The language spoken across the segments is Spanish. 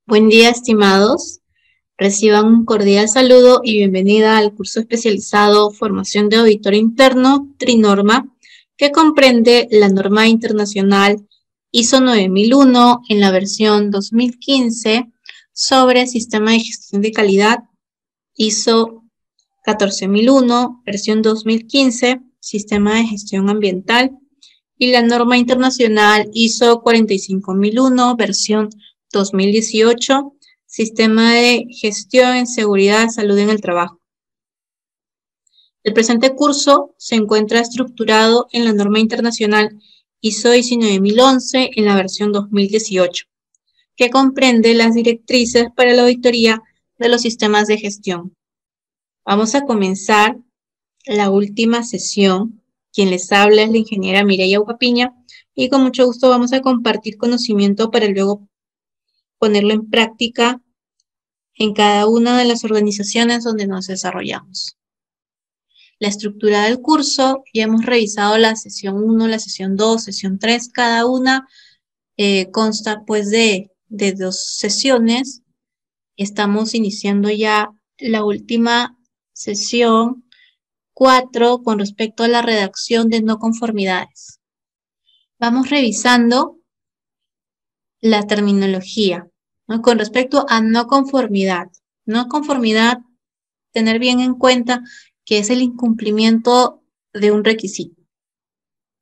Buen día, estimados. Reciban un cordial saludo y bienvenida al curso especializado Formación de Auditor Interno Trinorma, que comprende la norma internacional ISO 9001 en la versión 2015 sobre Sistema de Gestión de Calidad, ISO 14001, versión 2015, Sistema de Gestión Ambiental, y la norma internacional ISO 45001, versión 2018, Sistema de Gestión en Seguridad y Salud en el Trabajo. El presente curso se encuentra estructurado en la norma internacional ISO 19011 en la versión 2018, que comprende las directrices para la auditoría de los sistemas de gestión. Vamos a comenzar la última sesión. Quien les habla es la ingeniera Mireya Ucapiña y con mucho gusto vamos a compartir conocimiento para luego ponerlo en práctica en cada una de las organizaciones donde nos desarrollamos. La estructura del curso, ya hemos revisado la sesión 1, la sesión 2, sesión 3, cada una consta pues de 2 sesiones. Estamos iniciando ya la última sesión 4 con respecto a la redacción de no conformidades. Vamos revisando la terminología, ¿no? Con respecto a no conformidad. No conformidad, tener bien en cuenta que es el incumplimiento de un requisito,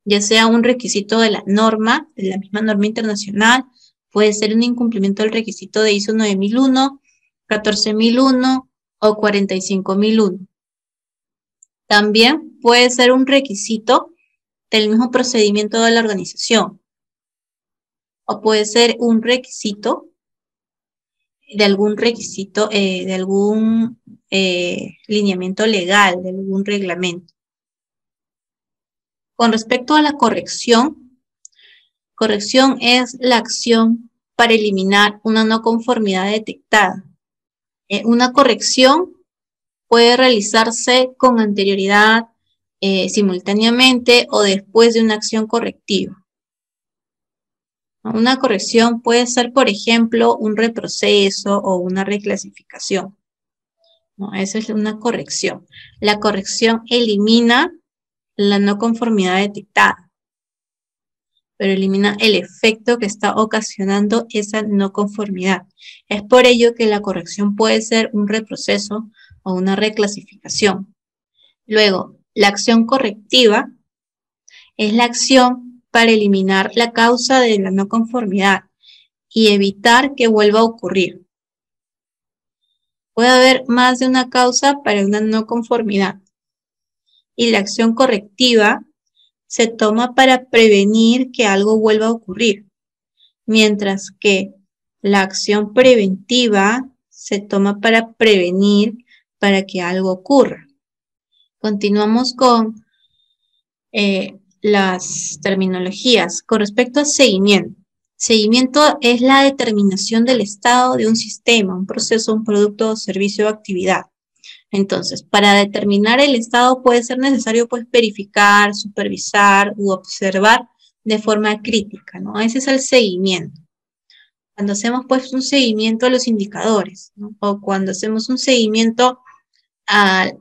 ya sea un requisito de la norma, de la misma norma internacional, puede ser un incumplimiento del requisito de ISO 9001, 14001 o 45001. También puede ser un requisito del mismo procedimiento de la organización. O puede ser un requisito de algún lineamiento legal, de algún reglamento. Con respecto a la corrección es la acción para eliminar una no conformidad detectada. Una corrección puede realizarse con anterioridad, simultáneamente o después de una acción correctiva. Una corrección puede ser, por ejemplo, un reproceso o una reclasificación. ¿No? Esa es una corrección. La corrección elimina la no conformidad detectada, pero elimina el efecto que está ocasionando esa no conformidad. Es por ello que la corrección puede ser un reproceso o una reclasificación. Luego, la acción correctiva es la acción para eliminar la causa de la no conformidad y evitar que vuelva a ocurrir. Puede haber más de una causa para una no conformidad. Y la acción correctiva se toma para prevenir que algo vuelva a ocurrir, mientras que la acción preventiva se toma para prevenir para que algo ocurra. Continuamos con las terminologías. Con respecto a seguimiento. Seguimiento es la determinación del estado de un sistema, un proceso, un producto, servicio o actividad. Entonces, para determinar el estado puede ser necesario pues verificar, supervisar u observar de forma crítica, ¿no? Ese es el seguimiento. Cuando hacemos pues un seguimiento a los indicadores, ¿no? O cuando hacemos un seguimiento al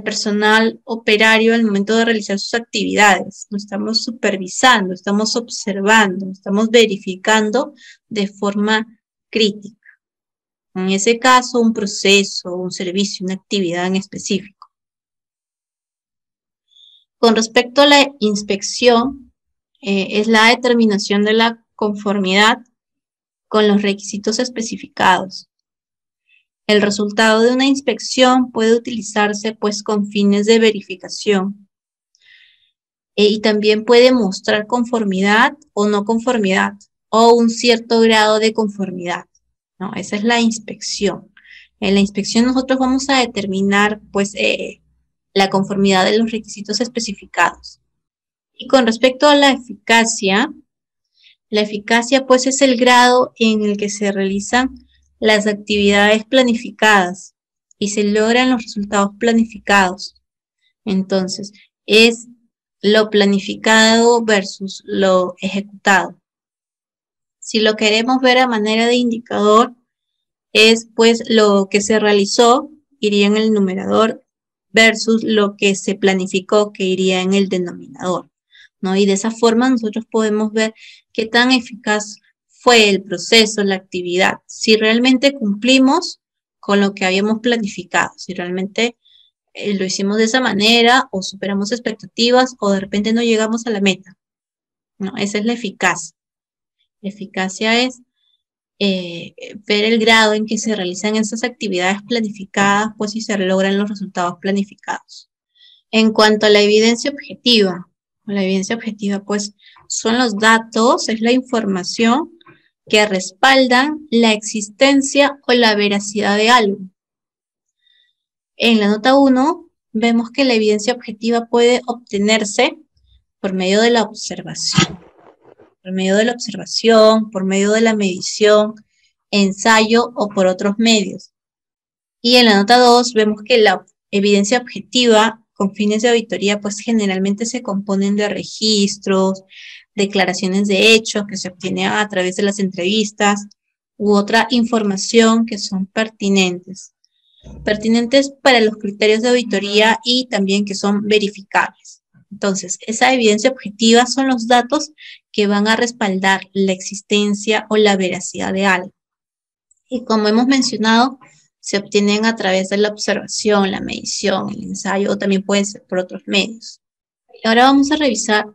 personal operario al momento de realizar sus actividades. No estamos supervisando, estamos observando, estamos verificando de forma crítica. En ese caso, un proceso, un servicio, una actividad en específico. Con respecto a la inspección, es la determinación de la conformidad con los requisitos especificados. El resultado de una inspección puede utilizarse pues con fines de verificación y también puede mostrar conformidad o no conformidad o un cierto grado de conformidad, ¿no? Esa es la inspección. En la inspección nosotros vamos a determinar pues la conformidad de los requisitos especificados. Y con respecto a la eficacia pues es el grado en el que se realizan las actividades planificadas y se logran los resultados planificados. Entonces, es lo planificado versus lo ejecutado. Si lo queremos ver a manera de indicador, es pues lo que se realizó, iría en el numerador, versus lo que se planificó, que iría en el denominador, ¿no? Y de esa forma nosotros podemos ver qué tan eficaz fue el proceso, la actividad, si realmente cumplimos con lo que habíamos planificado, si realmente lo hicimos de esa manera o superamos expectativas o de repente no llegamos a la meta, ¿no? Esa es la eficacia. La eficacia es ver el grado en que se realizan esas actividades planificadas, pues si se logran los resultados planificados. En cuanto a la evidencia objetiva, pues son los datos, es la información que respaldan la existencia o la veracidad de algo. En la nota 1 vemos que la evidencia objetiva puede obtenerse por medio de la observación, por medio de la medición, ensayo o por otros medios. Y en la nota 2 vemos que la evidencia objetiva con fines de auditoría pues generalmente se componen de registros, declaraciones de hechos que se obtienen a través de las entrevistas u otra información que son pertinentes para los criterios de auditoría y también que son verificables. Entonces, esa evidencia objetiva son los datos que van a respaldar la existencia o la veracidad de algo. Y como hemos mencionado, se obtienen a través de la observación, la medición, el ensayo o también pueden ser por otros medios. Y ahora vamos a revisar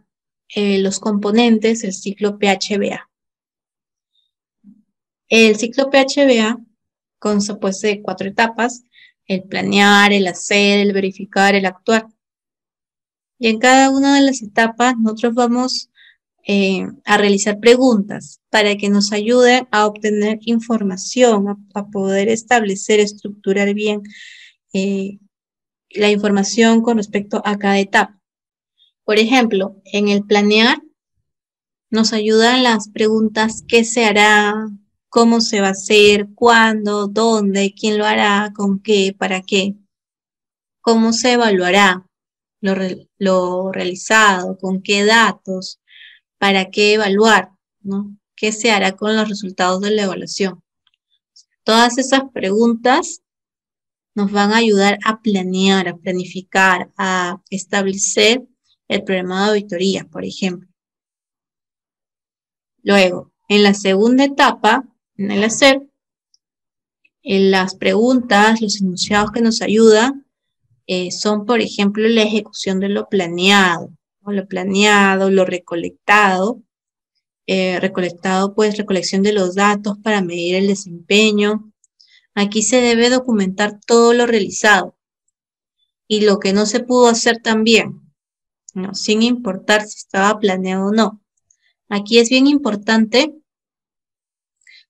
los componentes del ciclo PHBA. El ciclo PHBA consta pues de 4 etapas: el planear, el hacer, el verificar, el actuar. Y en cada una de las etapas nosotros vamos a realizar preguntas para que nos ayuden a obtener información, a poder establecer, estructurar bien la información con respecto a cada etapa. Por ejemplo, en el planear nos ayudan las preguntas: ¿qué se hará? ¿Cómo se va a hacer? ¿Cuándo? ¿Dónde? ¿Quién lo hará? ¿Con qué? ¿Para qué? ¿Cómo se evaluará lo realizado? ¿Con qué datos? ¿Para qué evaluar? ¿No? ¿Qué se hará con los resultados de la evaluación? Todas esas preguntas nos van a ayudar a planear, a planificar, a establecer el programa de auditoría, por ejemplo. Luego, en la segunda etapa, en el hacer, en las preguntas, los enunciados que nos ayudan son, por ejemplo, la ejecución de lo planeado, ¿no? Lo recolectado, pues recolección de los datos para medir el desempeño. Aquí se debe documentar todo lo realizado y lo que no se pudo hacer también, ¿no? Sin importar si estaba planeado o no. Aquí es bien importante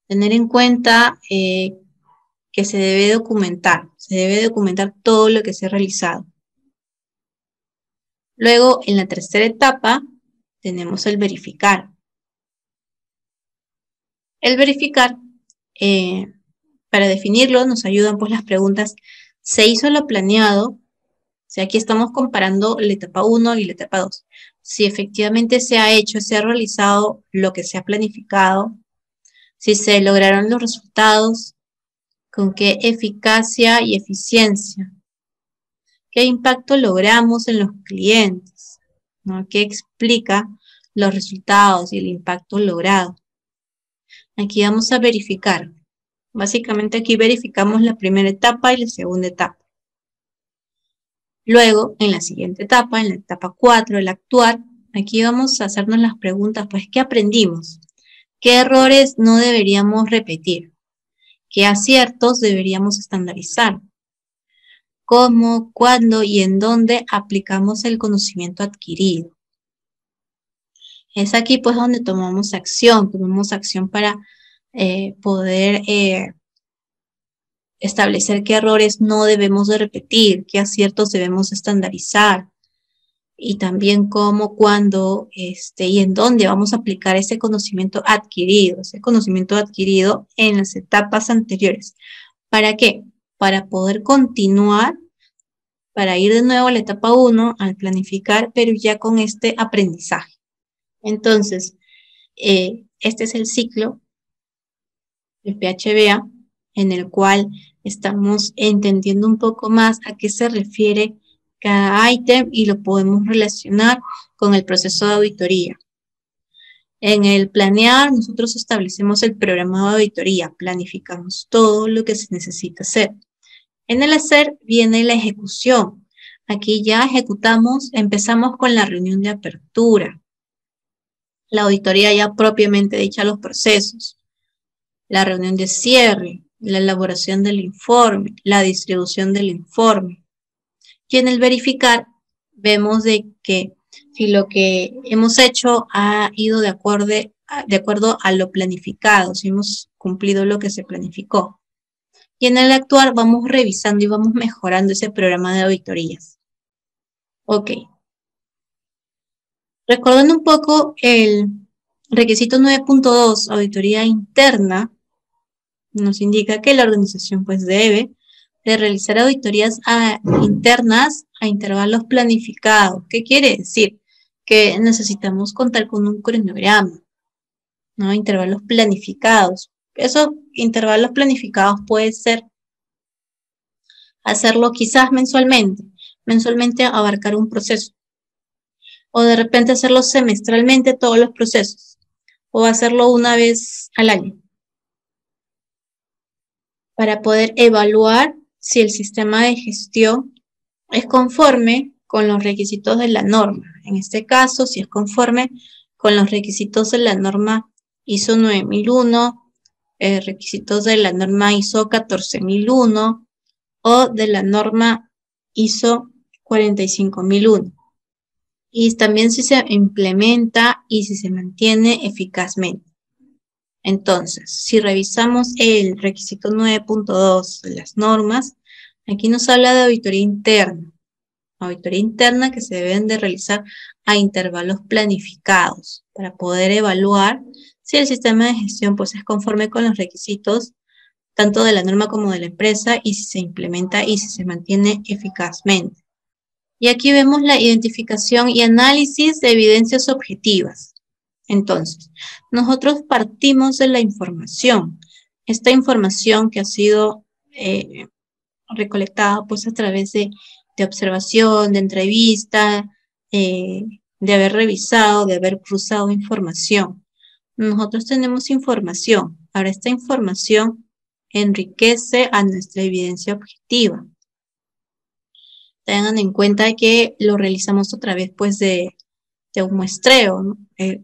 tener en cuenta que se debe documentar todo lo que se ha realizado. Luego, en la tercera etapa, tenemos el verificar. El verificar, para definirlo, nos ayudan pues las preguntas: ¿se hizo lo planeado? O sea, aquí estamos comparando la etapa 1 y la etapa 2. Si efectivamente se ha hecho, se ha realizado lo que se ha planificado, si se lograron los resultados, con qué eficacia y eficiencia, qué impacto logramos en los clientes, ¿no? ¿Qué explica los resultados y el impacto logrado? Aquí vamos a verificar. Básicamente aquí verificamos la primera etapa y la segunda etapa. Luego, en la siguiente etapa, en la etapa 4, el actuar, aquí vamos a hacernos las preguntas, pues, ¿qué aprendimos? ¿Qué errores no deberíamos repetir? ¿Qué aciertos deberíamos estandarizar? ¿Cómo, cuándo y en dónde aplicamos el conocimiento adquirido? Es aquí, pues, donde tomamos acción para poder establecer qué errores no debemos de repetir, qué aciertos debemos estandarizar, y también cómo, cuándo y en dónde vamos a aplicar ese conocimiento adquirido en las etapas anteriores. ¿Para qué? Para poder continuar, para ir de nuevo a la etapa 1, al planificar, pero ya con este aprendizaje. Entonces, este es el ciclo del PHBA en el cual estamos entendiendo un poco más a qué se refiere cada ítem y lo podemos relacionar con el proceso de auditoría. En el planear, nosotros establecemos el programa de auditoría, planificamos todo lo que se necesita hacer. En el hacer viene la ejecución. Aquí ya ejecutamos, empezamos con la reunión de apertura, la auditoría ya propiamente dicha, los procesos, la reunión de cierre, la elaboración del informe, la distribución del informe. Y en el verificar vemos de que si lo que hemos hecho ha ido de acuerdo a lo planificado, si hemos cumplido lo que se planificó. Y en el actuar vamos revisando y vamos mejorando ese programa de auditorías. Ok. Recordando un poco el requisito 9.2, auditoría interna, nos indica que la organización pues debe de realizar auditorías internas a intervalos planificados. ¿Qué quiere decir? Que necesitamos contar con un cronograma, ¿no? Intervalos planificados. Esos intervalos planificados puede ser hacerlo quizás mensualmente abarcar un proceso, o de repente hacerlo semestralmente todos los procesos, o hacerlo una vez al año, para poder evaluar si el sistema de gestión es conforme con los requisitos de la norma. En este caso, si es conforme con los requisitos de la norma ISO 9001, requisitos de la norma ISO 14001 o de la norma ISO 45001. Y también si se implementa y si se mantiene eficazmente. Entonces, si revisamos el requisito 9.2 de las normas, aquí nos habla de auditoría interna. Auditoría interna que se deben de realizar a intervalos planificados para poder evaluar si el sistema de gestión pues, es conforme con los requisitos tanto de la norma como de la empresa y si se implementa y si se mantiene eficazmente. Y aquí vemos la identificación y análisis de evidencias objetivas. Entonces, nosotros partimos de la información. Esta información que ha sido recolectada pues a través de observación, de entrevista, de haber revisado, de haber cruzado información. Nosotros tenemos información. Ahora esta información enriquece a nuestra evidencia objetiva. Tengan en cuenta que lo realizamos a través pues de un muestreo, ¿no?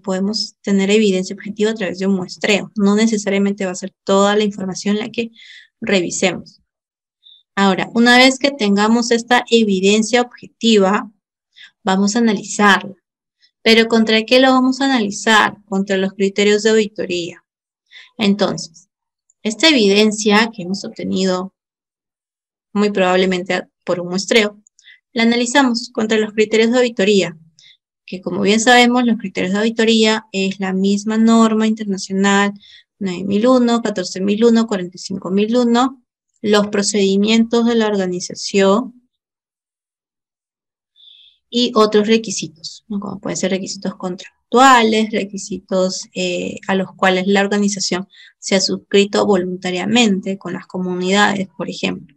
Podemos tener evidencia objetiva a través de un muestreo. No necesariamente va a ser toda la información la que revisemos. Ahora, una vez que tengamos esta evidencia objetiva, vamos a analizarla. ¿Pero contra qué lo vamos a analizar? Contra los criterios de auditoría. Entonces, esta evidencia que hemos obtenido muy probablemente por un muestreo, la analizamos contra los criterios de auditoría, que como bien sabemos, los criterios de auditoría es la misma norma internacional 9001, 14001, 45001, los procedimientos de la organización y otros requisitos, ¿no? Como pueden ser requisitos contractuales, requisitos a los cuales la organización se ha suscrito voluntariamente con las comunidades, por ejemplo.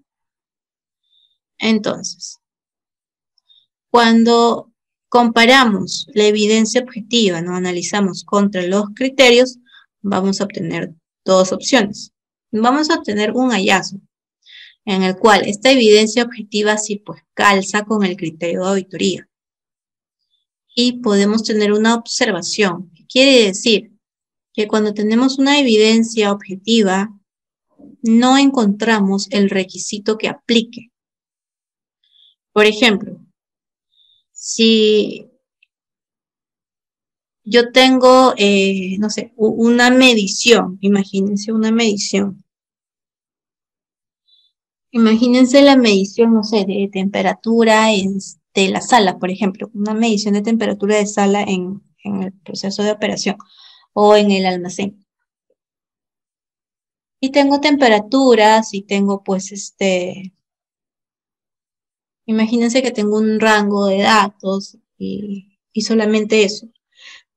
Entonces, cuando comparamos la evidencia objetiva, ¿no? Analizamos contra los criterios, vamos a obtener dos opciones. Vamos a obtener un hallazgo en el cual esta evidencia objetiva sí pues calza con el criterio de auditoría. Y podemos tener una observación. ¿Qué quiere decir? Que cuando tenemos una evidencia objetiva, no encontramos el requisito que aplique. Por ejemplo, si yo tengo, no sé, una medición, imagínense una medición. Imagínense la medición, no sé, de temperatura de la sala, por ejemplo, una medición de temperatura de sala en el proceso de operación o en el almacén. Y tengo temperaturas y tengo pues imagínense que tengo un rango de datos y solamente eso.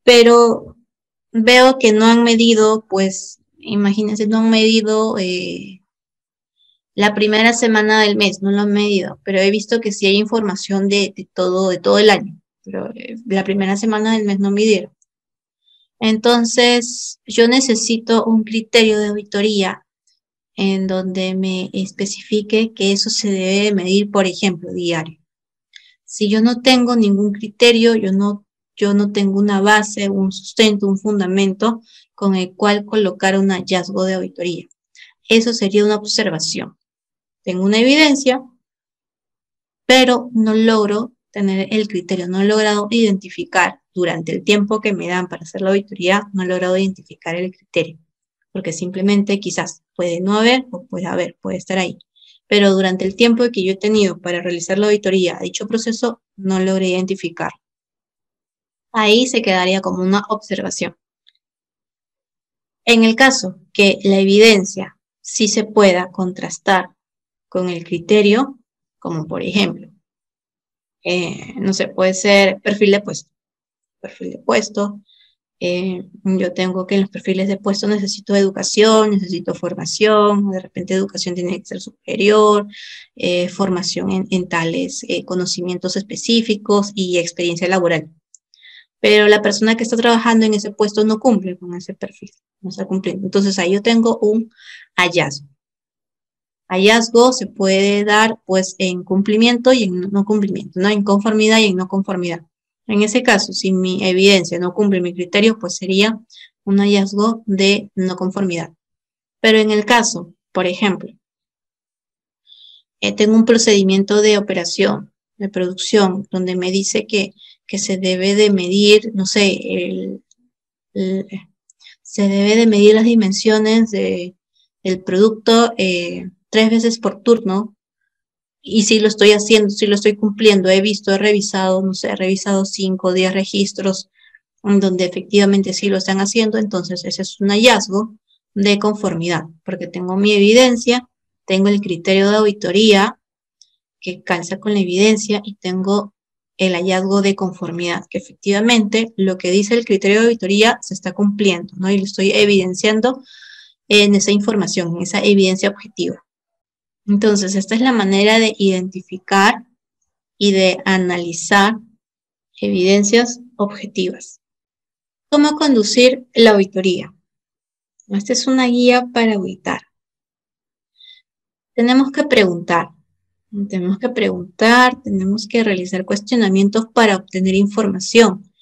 Pero veo que no han medido, pues, imagínense, no han medido La primera semana del mes, no lo he medido, pero he visto que sí hay información de todo el año, pero la primera semana del mes no midieron. Entonces, yo necesito un criterio de auditoría en donde me especifique que eso se debe medir, por ejemplo, diario. Si yo no tengo ningún criterio, yo no tengo una base, un sustento, un fundamento con el cual colocar un hallazgo de auditoría. Eso sería una observación. Tengo una evidencia, pero no logro tener el criterio, no he logrado identificar durante el tiempo que me dan para hacer la auditoría, no he logrado identificar el criterio, porque simplemente quizás puede no haber o puede haber, puede estar ahí. Pero durante el tiempo que yo he tenido para realizar la auditoría a dicho proceso, no logré identificar. Ahí se quedaría como una observación. En el caso que la evidencia sí se pueda contrastar con el criterio, como por ejemplo, no sé, puede ser perfil de puesto. Perfil de puesto. Yo tengo que en los perfiles de puesto necesito educación, necesito formación, de repente educación tiene que ser superior, formación en tales conocimientos específicos y experiencia laboral. Pero la persona que está trabajando en ese puesto no cumple con ese perfil, no está cumpliendo. Entonces ahí yo tengo un hallazgo. Hallazgo se puede dar pues en cumplimiento y en no cumplimiento, ¿no? En conformidad y en no conformidad. En ese caso, si mi evidencia no cumple mi criterio, pues sería un hallazgo de no conformidad. Pero en el caso, por ejemplo, tengo un procedimiento de operación, de producción, donde me dice que se debe de medir, no sé, se debe de medir las dimensiones del producto 3 veces por turno, y si lo estoy haciendo, si lo estoy cumpliendo, he visto, he revisado, no sé, he revisado 5 o 10 registros en donde efectivamente sí lo están haciendo, entonces ese es un hallazgo de conformidad, porque tengo mi evidencia, tengo el criterio de auditoría que calza con la evidencia y tengo el hallazgo de conformidad, que efectivamente lo que dice el criterio de auditoría se está cumpliendo, ¿no? Y lo estoy evidenciando en esa información, en esa evidencia objetiva. Entonces, esta es la manera de identificar y de analizar evidencias objetivas. ¿Cómo conducir la auditoría? Esta es una guía para auditar. Tenemos que preguntar, tenemos que realizar cuestionamientos para obtener información.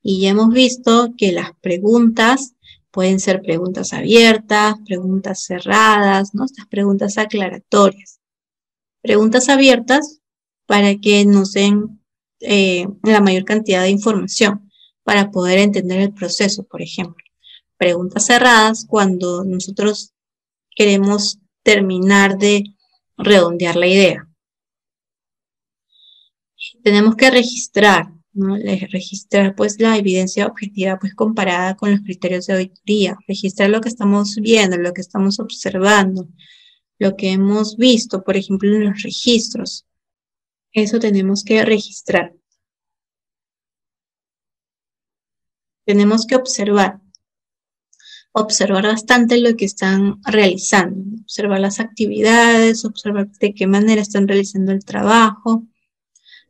Y ya hemos visto que las preguntas pueden ser preguntas abiertas, preguntas cerradas, ¿no? Estas preguntas aclaratorias. Preguntas abiertas para que nos den la mayor cantidad de información para poder entender el proceso, por ejemplo. Preguntas cerradas cuando nosotros queremos terminar de redondear la idea. Tenemos que registrar, ¿no? Registrar pues la evidencia objetiva pues comparada con los criterios de auditoría, registrar lo que estamos viendo, lo que estamos observando, lo que hemos visto, por ejemplo, en los registros. Eso tenemos que registrar. Tenemos que observar bastante lo que están realizando, observar las actividades, observar de qué manera están realizando el trabajo,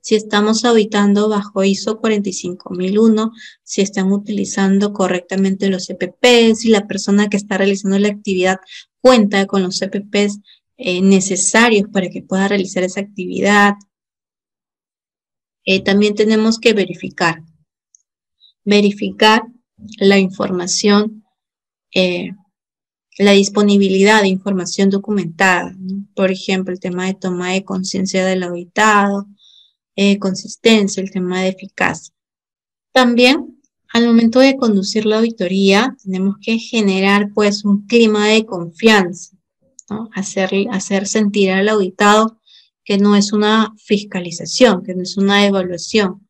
si estamos auditando bajo ISO 45001, si están utilizando correctamente los CPPs, si la persona que está realizando la actividad cuenta con los CPPs necesarios para que pueda realizar esa actividad. También tenemos que verificar la información, la disponibilidad de información documentada, ¿no? Por ejemplo, el tema de toma de conciencia del auditado, consistencia, el tema de eficacia. También, al momento de conducir la auditoría, tenemos que generar pues un clima de confianza, ¿no? Hacer sentir al auditado que no es una fiscalización, que no es una evaluación,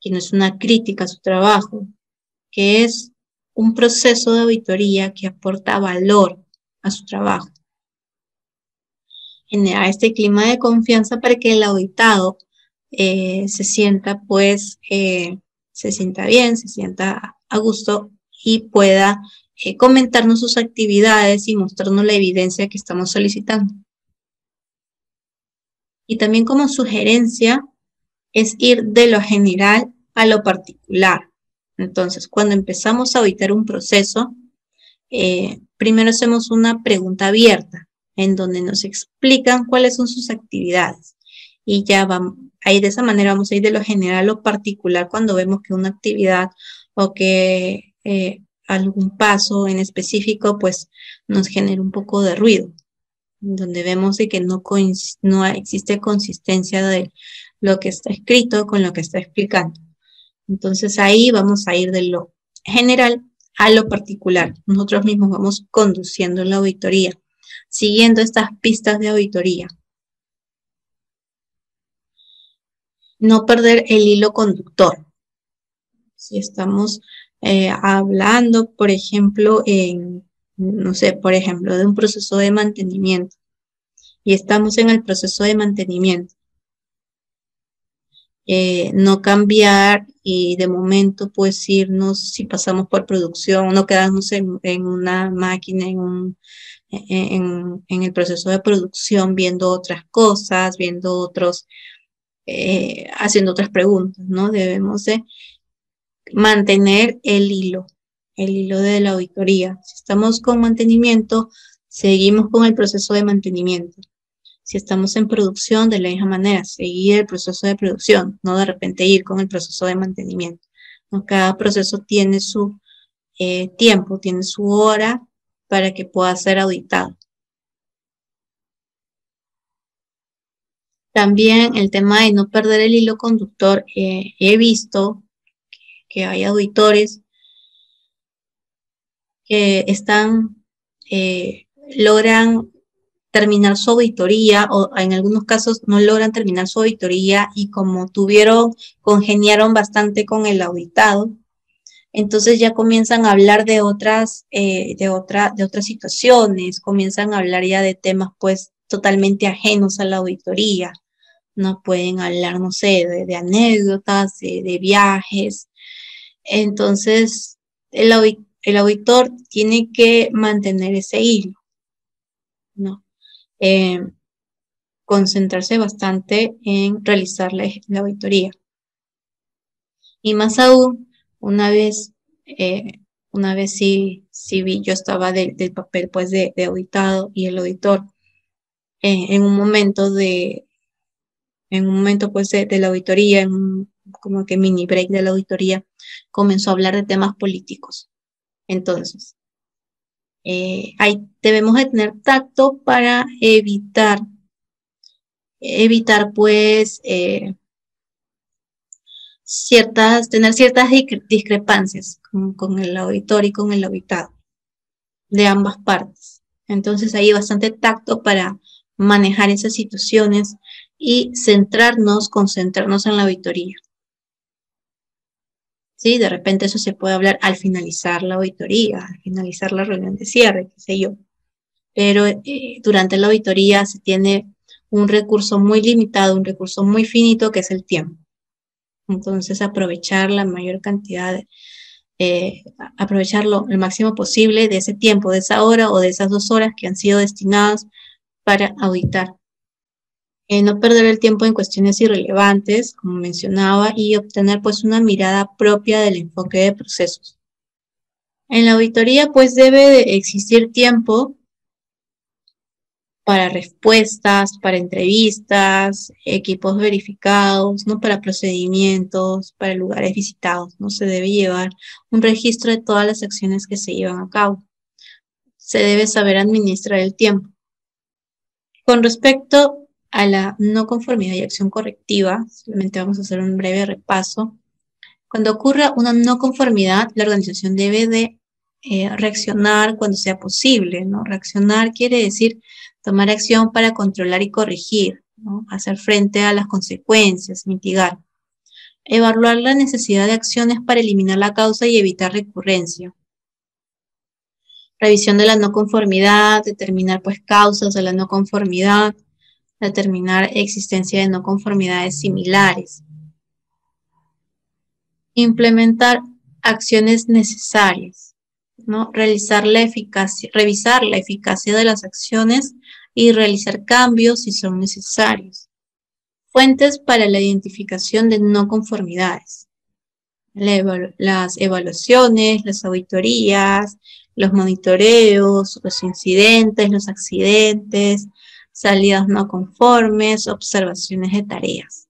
que no es una crítica a su trabajo, que es un proceso de auditoría que aporta valor a su trabajo. Generar este clima de confianza para que el auditado se sienta pues, se sienta bien, se sienta a gusto y pueda comentarnos sus actividades y mostrarnos la evidencia que estamos solicitando. Y también como sugerencia es ir de lo general a lo particular. Entonces, cuando empezamos a auditar un proceso, primero hacemos una pregunta abierta en donde nos explican cuáles son sus actividades. Y ya vamos, ahí de esa manera vamos a ir de lo general a lo particular cuando vemos que una actividad o que algún paso en específico pues nos genera un poco de ruido, donde vemos de que no existe consistencia de lo que está escrito con lo que está explicando. Entonces ahí vamos a ir de lo general a lo particular. Nosotros mismos vamos conduciendo la auditoría, siguiendo estas pistas de auditoría. No perder el hilo conductor. Si estamos hablando, por ejemplo, no sé, por ejemplo, de un proceso de mantenimiento y estamos en el proceso de mantenimiento, no cambiar y de momento pues irnos, si pasamos por producción, no quedarnos en una máquina, en el proceso de producción viendo otras cosas, viendo otros, haciendo otras preguntas, ¿no? Debemos de mantener el hilo de la auditoría. Si estamos con mantenimiento, seguimos con el proceso de mantenimiento. Si estamos en producción, de la misma manera, seguir el proceso de producción, no de repente ir con el proceso de mantenimiento. ¿No? Cada proceso tiene su tiempo, tiene su hora para que pueda ser auditado. También el tema de no perder el hilo conductor, he visto que hay auditores que logran terminar su auditoría o en algunos casos no logran terminar su auditoría y como congeniaron bastante con el auditado, entonces ya comienzan a hablar de otras situaciones, comienzan a hablar ya de temas pues totalmente ajenos a la auditoría, no pueden hablar, no sé, de anécdotas, de viajes. Entonces, el auditor tiene que mantener ese hilo, ¿no? Concentrarse bastante en realizar la auditoría. Y más aún, una vez sí vi, yo estaba del papel pues de auditado y el auditor en un momento pues de la auditoría, como que mini break de la auditoría, comenzó a hablar de temas políticos. Entonces, ahí debemos de tener tacto para evitar pues tener ciertas discrepancias con el auditor y con el auditado de ambas partes. Entonces hay bastante tacto para manejar esas situaciones y concentrarnos en la auditoría. Sí, de repente eso se puede hablar al finalizar la auditoría, al finalizar la reunión de cierre, qué sé yo. Pero durante la auditoría se tiene un recurso muy limitado, un recurso muy finito, que es el tiempo. Entonces, aprovechar la mayor cantidad, aprovecharlo el máximo posible de ese tiempo, de esa hora o de esas 2 horas que han sido destinadas para auditar. No perder el tiempo en cuestiones irrelevantes, como mencionaba, y obtener pues una mirada propia del enfoque de procesos. En la auditoría pues debe de existir tiempo para respuestas, para entrevistas, equipos verificados, ¿no? Para procedimientos, para lugares visitados, ¿no? Se debe llevar un registro de todas las acciones que se llevan a cabo. Se debe saber administrar el tiempo. Con respecto a la no conformidad y acción correctiva, solamente vamos a hacer un breve repaso. Cuando ocurra una no conformidad, la organización debe de reaccionar cuando sea posible, ¿no? Reaccionar quiere decir tomar acción para controlar y corregir, ¿no? Hacer frente a las consecuencias, mitigar. Evaluar la necesidad de acciones para eliminar la causa y evitar recurrencia. Revisión de la no conformidad, determinar pues causas de la no conformidad, determinar existencia de no conformidades similares. Implementar acciones necesarias, ¿no? Revisar la eficacia de las acciones y realizar cambios si son necesarios. Fuentes para la identificación de no conformidades. Las evaluaciones, las auditorías, los monitoreos, los incidentes, los accidentes, salidas no conformes, observaciones de tareas.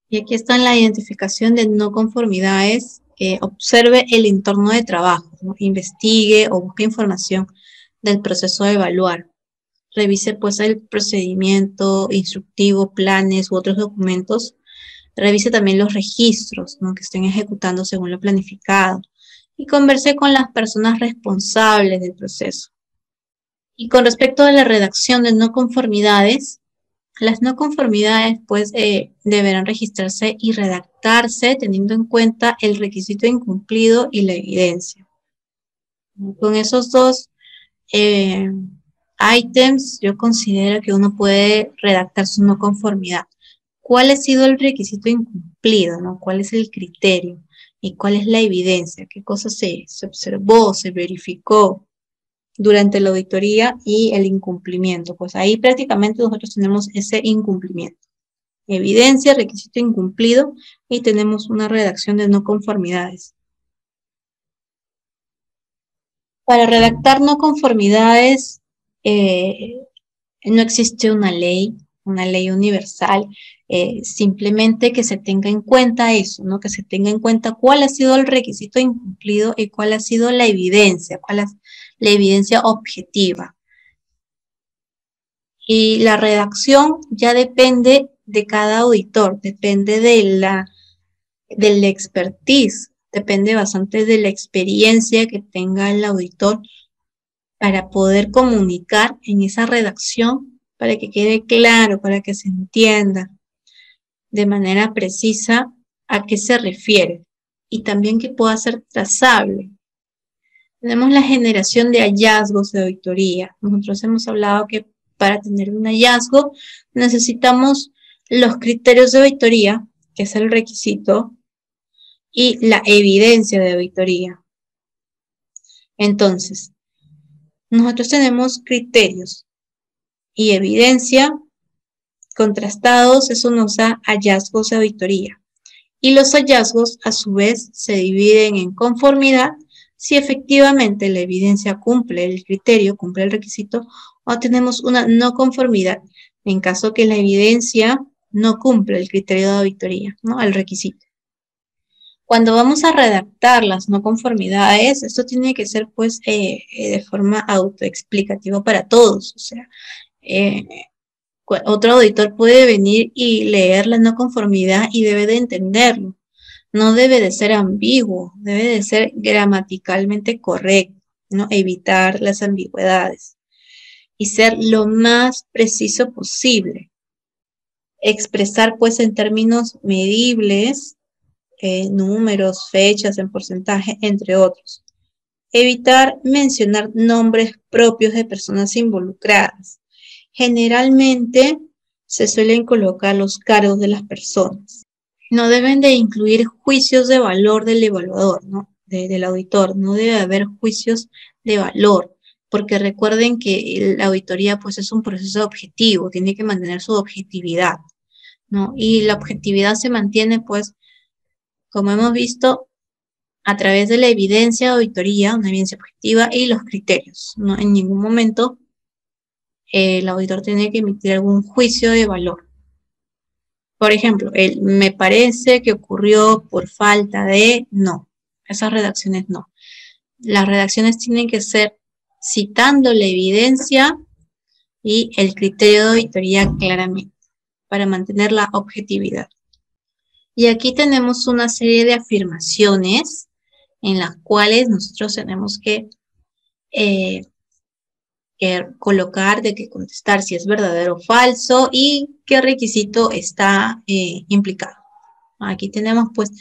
Y aquí está la identificación de no conformidades. Observe el entorno de trabajo, ¿no? Investigue o busque información del proceso de evaluar. Revise pues el procedimiento instructivo, planes u otros documentos. Revise también los registros, ¿no?, que estén ejecutando según lo planificado. Y converse con las personas responsables del proceso. Y con respecto a la redacción de no conformidades, las no conformidades pues deberán registrarse y redactarse teniendo en cuenta el requisito incumplido y la evidencia. Con esos dos ítems yo considero que uno puede redactar su no conformidad. ¿Cuál ha sido el requisito incumplido, ¿no? ¿Cuál es el criterio? ¿Y cuál es la evidencia? ¿Qué cosa se observó, se verificó durante la auditoría y el incumplimiento? Pues ahí prácticamente nosotros tenemos ese incumplimiento. Evidencia, requisito incumplido y tenemos una redacción de no conformidades. Para redactar no conformidades no existe una ley universal, simplemente que se tenga en cuenta eso, ¿no? Que se tenga en cuenta cuál ha sido el requisito incumplido y cuál ha sido la evidencia, cuál es la evidencia objetiva. Y la redacción ya depende de cada auditor, depende del expertise, depende bastante de la experiencia que tenga el auditor para poder comunicar en esa redacción, para que quede claro, para que se entienda de manera precisa a qué se refiere y también que pueda ser trazable. Tenemos la generación de hallazgos de auditoría. Nosotros hemos hablado que para tener un hallazgo necesitamos los criterios de auditoría, que es el requisito, y la evidencia de auditoría. Entonces, nosotros tenemos criterios y evidencia contrastados, eso nos da hallazgos de auditoría. Y los hallazgos, a su vez, se dividen en conformidad, si efectivamente la evidencia cumple el criterio, cumple el requisito, o tenemos una no conformidad, en caso que la evidencia no cumple el criterio de auditoría, ¿no?, el requisito. Cuando vamos a redactar las no conformidades, esto tiene que ser pues de forma autoexplicativa para todos. O sea, otro auditor puede venir y leer la no conformidad y debe de entenderlo. No debe de ser ambiguo, debe de ser gramaticalmente correcto, ¿no? Evitar las ambigüedades y ser lo más preciso posible. Expresar pues en términos medibles, números, fechas, en porcentaje, entre otros. Evitar mencionar nombres propios de personas involucradas. Generalmente se suelen colocar los cargos de las personas. No deben de incluir juicios de valor del evaluador, ¿no?, del auditor. No debe haber juicios de valor, porque recuerden que la auditoría pues es un proceso objetivo, tiene que mantener su objetividad, ¿no? Y la objetividad se mantiene pues, como hemos visto, a través de la evidencia de auditoría, una evidencia objetiva y los criterios, ¿no? En ningún momento el auditor tiene que emitir algún juicio de valor. Por ejemplo, me parece que ocurrió por falta de, no, esas redacciones no. Las redacciones tienen que ser citando la evidencia y el criterio de auditoría claramente, para mantener la objetividad. Y aquí tenemos una serie de afirmaciones en las cuales nosotros tenemos que colocar, de que contestar si es verdadero o falso y qué requisito está implicado. Aquí tenemos pues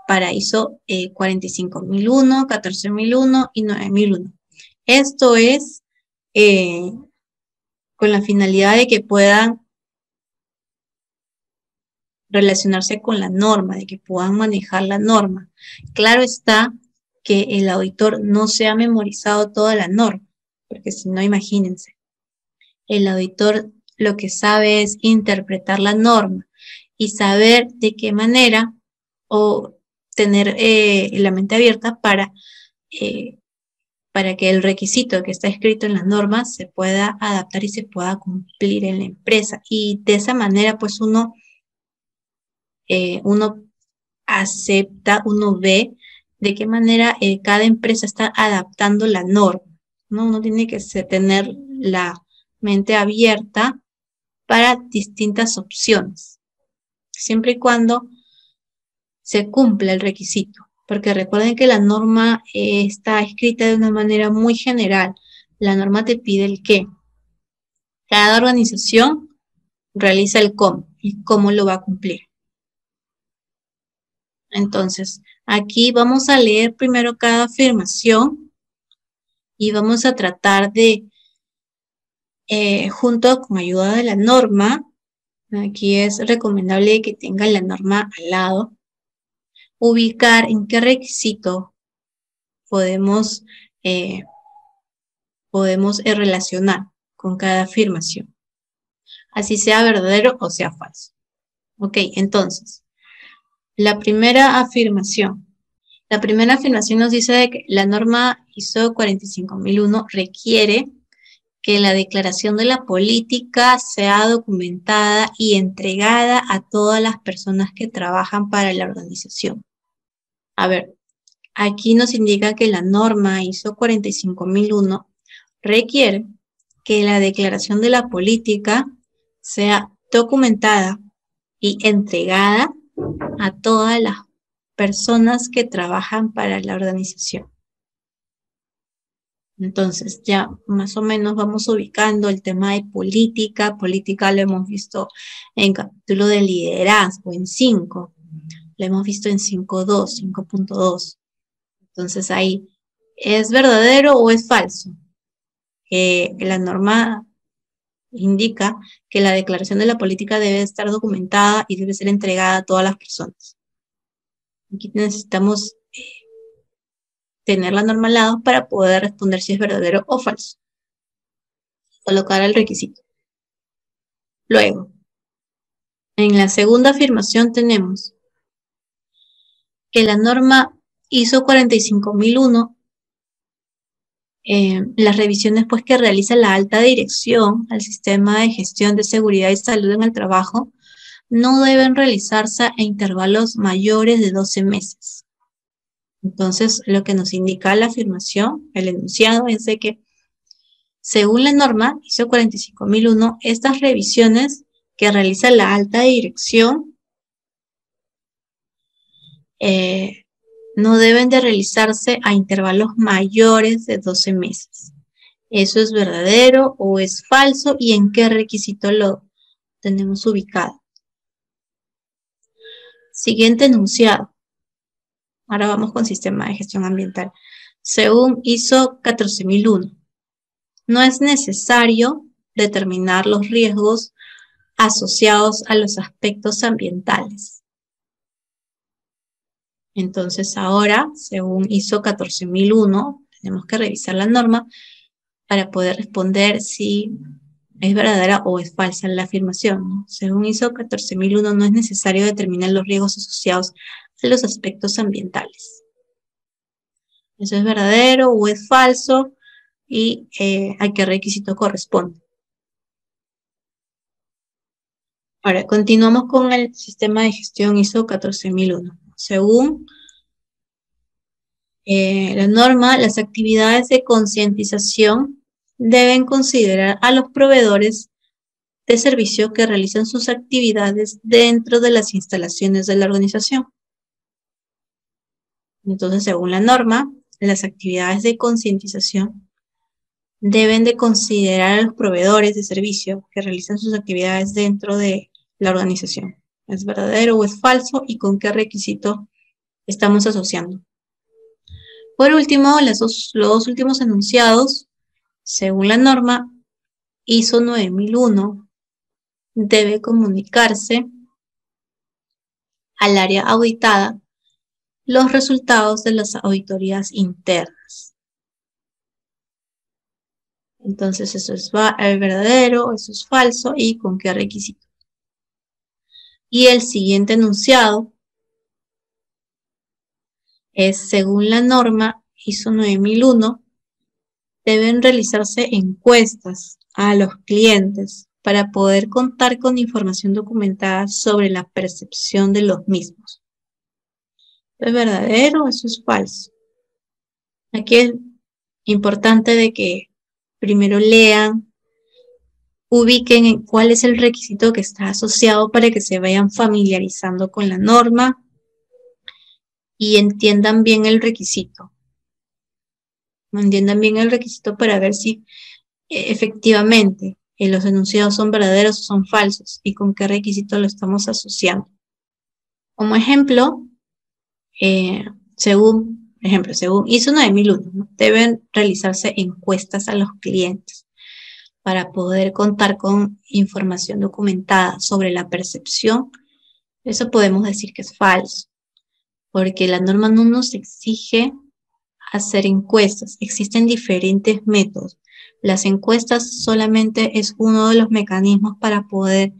para ISO 45001, 14001 y 9001. Esto es con la finalidad de que puedan relacionarse con la norma, de que puedan manejar la norma. Claro está que el auditor no se ha memorizado toda la norma, porque si no, imagínense. El auditor lo que sabe es interpretar la norma y saber de qué manera o tener la mente abierta para que el requisito que está escrito en la norma se pueda adaptar y se pueda cumplir en la empresa. Y de esa manera, pues uno acepta, uno ve de qué manera cada empresa está adaptando la norma, ¿no? Uno tiene que tener la mente abierta para distintas opciones, siempre y cuando se cumpla el requisito. Porque recuerden que la norma está escrita de una manera muy general. La norma te pide el qué. Cada organización realiza el cómo y cómo lo va a cumplir. Entonces, aquí vamos a leer primero cada afirmación y vamos a tratar de, junto con ayuda de la norma, aquí es recomendable que tengan la norma al lado, ubicar en qué requisito podemos relacionar con cada afirmación, así sea verdadero o sea falso. Ok, entonces, la primera afirmación. La primera afirmación nos dice de que la norma ISO 45001 requiere que la declaración de la política sea documentada y entregada a todas las personas que trabajan para la organización. A ver, aquí nos indica que la norma ISO 45001 requiere que la declaración de la política sea documentada y entregada a todas las personas que trabajan para la organización. Entonces ya más o menos vamos ubicando el tema de política. Política lo hemos visto en capítulo de liderazgo, en 5. Lo hemos visto en 5.2, 5.2. Entonces ahí, ¿es verdadero o es falso? La norma indica que la declaración de la política debe estar documentada y debe ser entregada a todas las personas. Aquí necesitamos tener la norma al lado para poder responder si es verdadero o falso. Colocar el requisito. Luego, en la segunda afirmación tenemos que la norma ISO 45001, las revisiones pues que realiza la alta dirección al sistema de gestión de seguridad y salud en el trabajo, no deben realizarse a intervalos mayores de 12 meses. Entonces, lo que nos indica la afirmación, el enunciado, es de que, según la norma ISO 45001, estas revisiones que realiza la alta dirección no deben de realizarse a intervalos mayores de 12 meses. ¿Eso es verdadero o es falso? ¿Y en qué requisito lo tenemos ubicado? Siguiente enunciado. Ahora vamos con sistema de gestión ambiental. Según ISO 14001, no es necesario determinar los riesgos asociados a los aspectos ambientales. Entonces ahora, según ISO 14001, tenemos que revisar la norma para poder responder si es verdadera o es falsa la afirmación, ¿no? Según ISO 14001, no es necesario determinar los riesgos asociados a los aspectos ambientales. ¿Eso es verdadero o es falso? ¿Y a qué requisito corresponde? Ahora, continuamos con el sistema de gestión ISO 14001. Según la norma, las actividades de concientización deben considerar a los proveedores de servicio que realizan sus actividades dentro de las instalaciones de la organización. Entonces, según la norma, las actividades de concientización deben de considerar a los proveedores de servicio que realizan sus actividades dentro de la organización. ¿Es verdadero o es falso? ¿Y con qué requisito estamos asociando? Por último, los dos últimos enunciados, según la norma ISO 9001, debe comunicarse al área auditada los resultados de las auditorías internas. Entonces, eso es verdadero, eso es falso y con qué requisito. Y el siguiente enunciado es, según la norma ISO 9001, deben realizarse encuestas a los clientes para poder contar con información documentada sobre la percepción de los mismos. ¿Es verdadero o eso es falso? Aquí es importante de que primero lean, ubiquen en cuál es el requisito que está asociado para que se vayan familiarizando con la norma y entiendan bien el requisito. Entiendan bien el requisito para ver si efectivamente los enunciados son verdaderos o son falsos y con qué requisito lo estamos asociando. Como ejemplo, según ISO 9001, ¿no? Deben realizarse encuestas a los clientes para poder contar con información documentada sobre la percepción. Eso podemos decir que es falso, porque la norma no nos exige hacer encuestas. Existen diferentes métodos. Las encuestas solamente es uno de los mecanismos para poder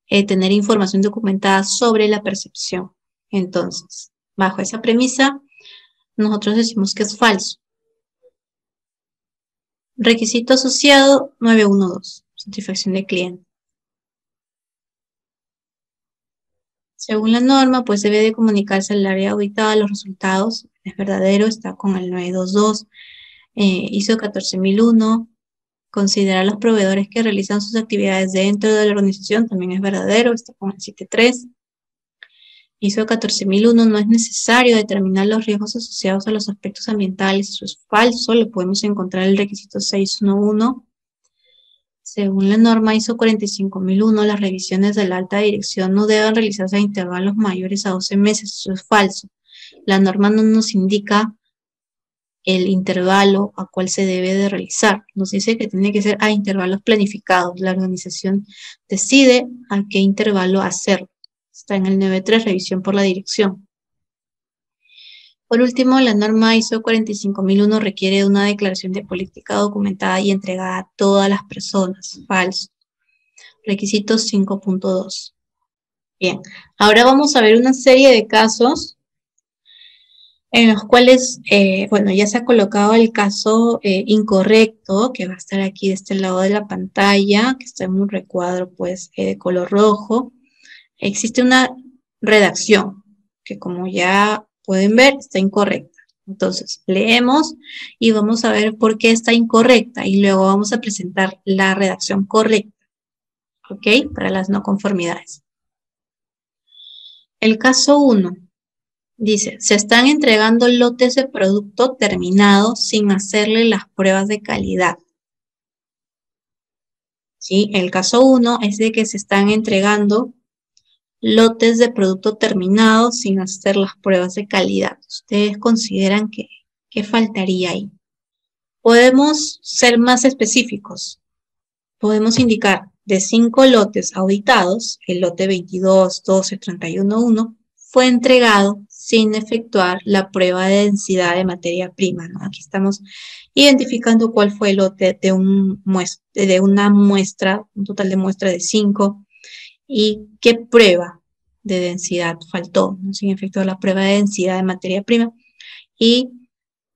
tener información documentada sobre la percepción. Entonces, bajo esa premisa, nosotros decimos que es falso. Requisito asociado 912, satisfacción del cliente. Según la norma, pues debe de comunicarse al área auditada los resultados. Es verdadero, está con el 922. ISO 14001. Considerar a los proveedores que realizan sus actividades dentro de la organización también es verdadero, está con el 73. ISO 14001, no es necesario determinar los riesgos asociados a los aspectos ambientales, eso es falso, lo podemos encontrar en el requisito 611. Según la norma ISO 45001, las revisiones de la alta dirección no deben realizarse a intervalos mayores a 12 meses, eso es falso. La norma no nos indica el intervalo a cual se debe de realizar. Nos dice que tiene que ser a intervalos planificados. La organización decide a qué intervalo hacerlo. Está en el 9.3, revisión por la dirección. Por último, la norma ISO 45001 requiere de una declaración de política documentada y entregada a todas las personas. Falso. Requisito 5.2. Bien, ahora vamos a ver una serie de casos en los cuales, bueno, ya se ha colocado el caso incorrecto, que va a estar aquí de este lado de la pantalla, que está en un recuadro, pues, de color rojo. Existe una redacción, que como ya pueden ver, está incorrecta. Entonces, leemos y vamos a ver por qué está incorrecta, y luego vamos a presentar la redacción correcta, ¿ok? Para las no conformidades. El caso 1. Dice, se están entregando lotes de producto terminado sin hacerle las pruebas de calidad. ¿Sí? El caso 1 es de que se están entregando lotes de producto terminado sin hacer las pruebas de calidad. ¿Ustedes consideran que faltaría ahí? Podemos ser más específicos. Podemos indicar de 5 lotes auditados, el lote 22, 12, 31, 1, fue entregado sin efectuar la prueba de densidad de materia prima, ¿no? Aquí estamos identificando cuál fue el lote de una muestra, un total de muestra de 5, y qué prueba de densidad faltó, ¿no? Sin efectuar la prueba de densidad de materia prima, y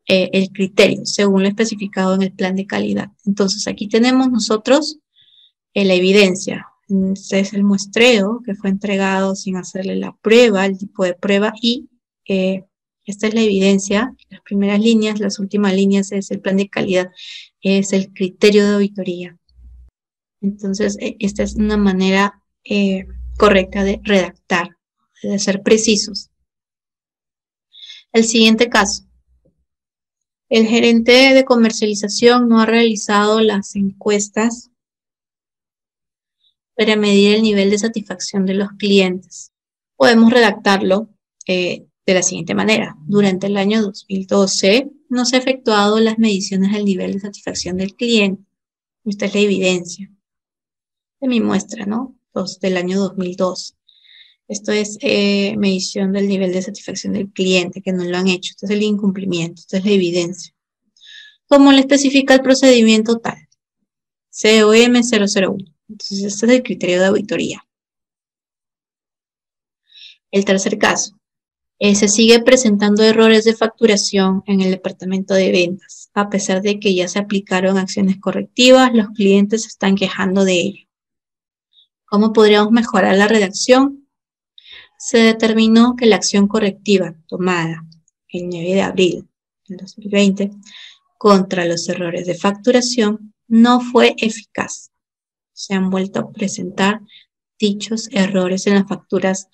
el criterio, según lo especificado en el plan de calidad. Entonces, aquí tenemos nosotros la evidencia. Este es el muestreo que fue entregado sin hacerle la prueba, el tipo de prueba, y esta es la evidencia. Las primeras líneas, las últimas líneas es el plan de calidad, es el criterio de auditoría. Entonces, esta es una manera correcta de redactar, de ser precisos. El siguiente caso. El gerente de comercialización no ha realizado las encuestas para medir el nivel de satisfacción de los clientes. Podemos redactarlo de la siguiente manera. Durante el año 2012 no se han efectuado las mediciones del nivel de satisfacción del cliente. Esta es la evidencia de mi muestra, ¿no? Del año 2002. Esto es medición del nivel de satisfacción del cliente, que no lo han hecho. Este es el incumplimiento, esta es la evidencia. ¿Cómo le especifica el procedimiento tal? COM 001. Entonces, este es el criterio de auditoría. El tercer caso. Se sigue presentando errores de facturación en el departamento de ventas. A pesar de que ya se aplicaron acciones correctivas, los clientes se están quejando de ello. ¿Cómo podríamos mejorar la redacción? Se determinó que la acción correctiva tomada el 9 de abril del 2020 contra los errores de facturación no fue eficaz. Se han vuelto a presentar dichos errores en las facturas